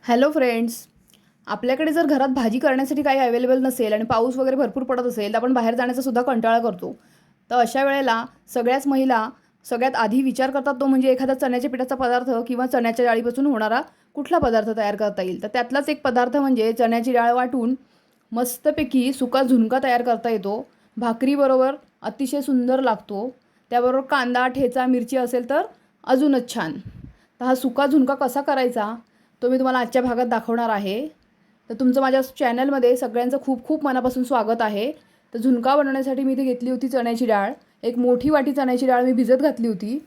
Hello friends. आपल्याकडे जर घरात भाजी करण्यासाठी काही अवेलेबल नसेल आणि पाऊस वगैरे भरपूर पडत असेल तर आपण बाहेर जाण्याचा सुद्धा कंटाळा करतो. तर अशा वेळेला सगळ्याच महिला सगळ्यात आधी विचार करतात तो म्हणजे एखादा चण्याच्या पिठाचा पदार्थ किंवा चण्याच्या डाळीपासून होणारा कुठला पदार्थ तयार करता येईल. तर त्यातलाच एक पदार्थ म्हणजे चण्याची डाळ वाटून मस्तपैकी सुका झुणका तयार करता येतो. भाकरीबरोबर अतिशय सुंदर लागतो. त्याबरोबर कांदा ठेचा मिरची असेल तर अजूनच छान. तर हा सुका झुणका कसा करायचा तो मी तुम्हाला आजच्या भागात दाखवणार आहे. तर तुमचं माझ्या चॅनलमध्ये सगळ्यांचं खूप खूप मनापासून स्वागत आहे. तर झुणका बनवण्यासाठी मी इथे घेतली होती चण्याची डाळ. एक मोठी वाटी चण्याची डाळ मी भिजत घातली होती.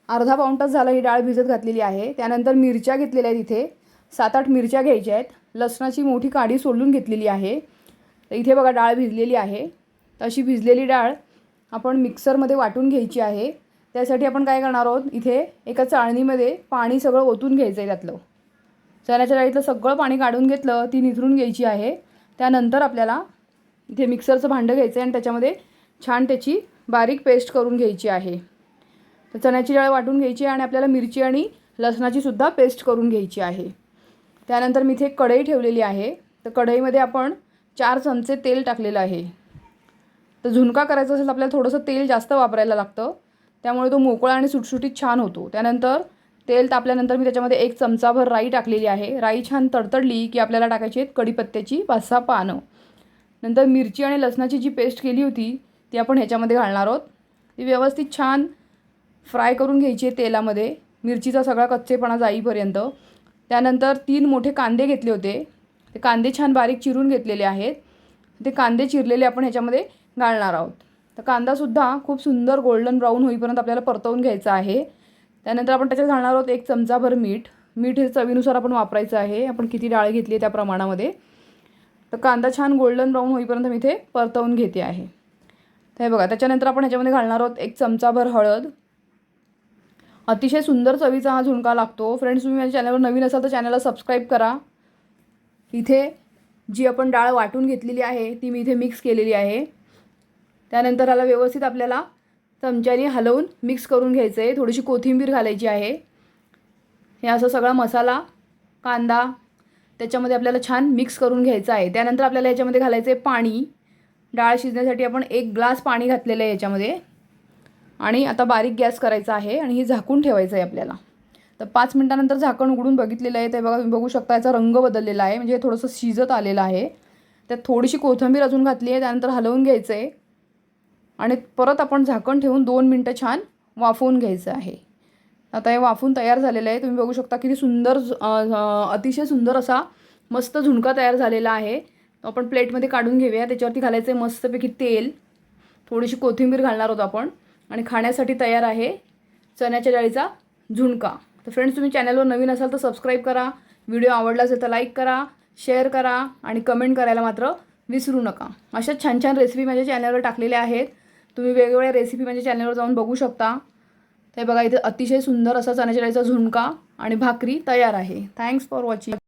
अर्धा पाऊण तास झाला ही डाळ भिजत घातलेली आहे. त्यानंतर मिरच्या घेतलेल्या आहेत. इथे 7-8 मिरच्या घ्यायच्या आहेत. लसणाची मोठी काडी सोलून घेतलेली आहे. तर इथे बघा डाळ भिजलेली आहे. तर अशी भिजलेली डाळ आपण मिक्सरमध्ये वाटून घ्यायची आहे. त्यासाठी आपण काय करणार आहोत, इथे एका चाळणीमध्ये पाणी सगळं ओतून घ्यायचं आहे. त्यातलं चण्याच्या डाळीतलं सगळं पाणी काढून घेतलं, ती निथरून घ्यायची आहे. त्यानंतर आपल्याला इथे मिक्सरचं भांडं घ्यायचं आहे आणि त्याच्यामध्ये छान त्याची बारीक पेस्ट करून घ्यायची आहे. तर चण्याची डाळ वाटून घ्यायची आणि आपल्याला मिरची आणि लसणाची सुद्धा पेस्ट करून घ्यायची आहे. त्यानंतर मी इथे कढई ठेवलेली आहे. तर कढईमध्ये आपण 4 चमचे तेल टाकलेलं आहे. तर झुणका करायचा असेल तर आपल्याला थोडंसं तेल जास्त वापरायला लागतं, त्यामुळे तो मोकळा आणि सुटसुटीत छान होतो. त्यानंतर तेल तापल्यानंतर मी त्याच्यामध्ये 1 चमचाभर राई टाकलेली आहे. राई छान तडतडली की आपल्याला टाकायची आहेत कढीपत्त्याची 5-6 पानं. नंतर मिरची आणि लसणाची जी पेस्ट केली होती ती आपण ह्याच्यामध्ये घालणार आहोत. ती व्यवस्थित छान फ्राय करून घ्यायची आहे तेलामध्ये, मिरचीचा सगळा कच्चेपणा जाईपर्यंत. त्यानंतर 3 मोठे कांदे घेतले होते. ते कांदे छान बारीक चिरून घेतलेले आहेत. ते कांदे चिरलेले आपण ह्याच्यामध्ये घालणार आहोत. तर कांदासुद्धा खूप सुंदर गोल्डन ब्राऊन होईपर्यंत आपल्याला परतवून घ्यायचा आहे. त्यानंतर आपण त्याच्यात घालणार आहोत 1 चमचाभर मीठ. मीठ हे चवीनुसार आपण वापरायचं आहे, आपण किती डाळ घेतली आहे त्या प्रमाणामध्ये. तर कांदा छान गोल्डन ब्राऊन होईपर्यंत मी इथे परतवून घेते आहे. तर हे बघा, त्याच्यानंतर आपण ह्याच्यामध्ये घालणार आहोत 1 चमचाभर हळद. अतिशय सुंदर चवीचा हा झुणका लागतो. फ्रेंड्स, तुम्ही माझ्या चॅनलवर नवीन असाल तर चॅनलला सबस्क्राईब करा. इथे जी आपण डाळ वाटून घेतलेली आहे ती मी इथे मिक्स केलेली आहे. त्यानंतर ह्याला व्यवस्थित आपल्याला चमच्याने हलवून मिक्स करून घ्यायचं आहे. थोडीशी कोथिंबीर घालायची आहे. हे असं सगळा मसाला कांदा त्याच्यामध्ये आपल्याला छान मिक्स करून घ्यायचं आहे. त्यानंतर आपल्याला याच्यामध्ये घालायचं आहे पाणी. डाळ शिजण्यासाठी आपण 1 ग्लास पाणी घातलेलं आहे याच्यामध्ये. आणि आता बारीक गॅस करायचा आहे आणि हे झाकून ठेवायचं आहे आपल्याला. तर 5 मिनिटानंतर झाकण उघडून बघितलेलं आहे. ते बघा, तुम्ही बघू शकता याचा रंग बदललेला आहे, म्हणजे थोडंसं शिजत आलेलं आहे. त्यात थोडीशी कोथिंबीर अजून घातली आहे. त्यानंतर हलवून घ्यायचं आहे आणि परत आपण झाकण ठेवून 2 मिनटं छान वाफवून घ्यायचं आहे. आता हे वाफून तयार झालेलं आहे. तुम्ही बघू शकता किती सुंदर अतिशय सुंदर असा मस्त झुणका तयार झालेला आहे. आपण प्लेटमध्ये काढून घेऊया. त्याच्यावरती घालायचं आहे मस्तपैकी तेल. थोडीशी कोथिंबीर घालणार आहोत आपण आणि खाण्यासाठी तयार आहे चण्याच्या डाळीचा झुणका. तर फ्रेंड्स, तुम्ही चॅनलवर नवीन असाल तर सबस्क्राईब करा. व्हिडिओ आवडला असेल तर लाईक करा, शेअर करा आणि कमेंट करायला मात्र विसरू नका. अशा छान छान रेसिपी माझ्या चॅनलवर टाकलेल्या आहेत. तुम्ही वेगवेगळ्या रेसिपी माझ्या चॅनलवर जाऊन बघू शकता. ते बघा, इथे अतिशय सुंदर असा चण्याच्या डाळीचा झुणका आणि भाकरी तयार आहे. Thanks for watching.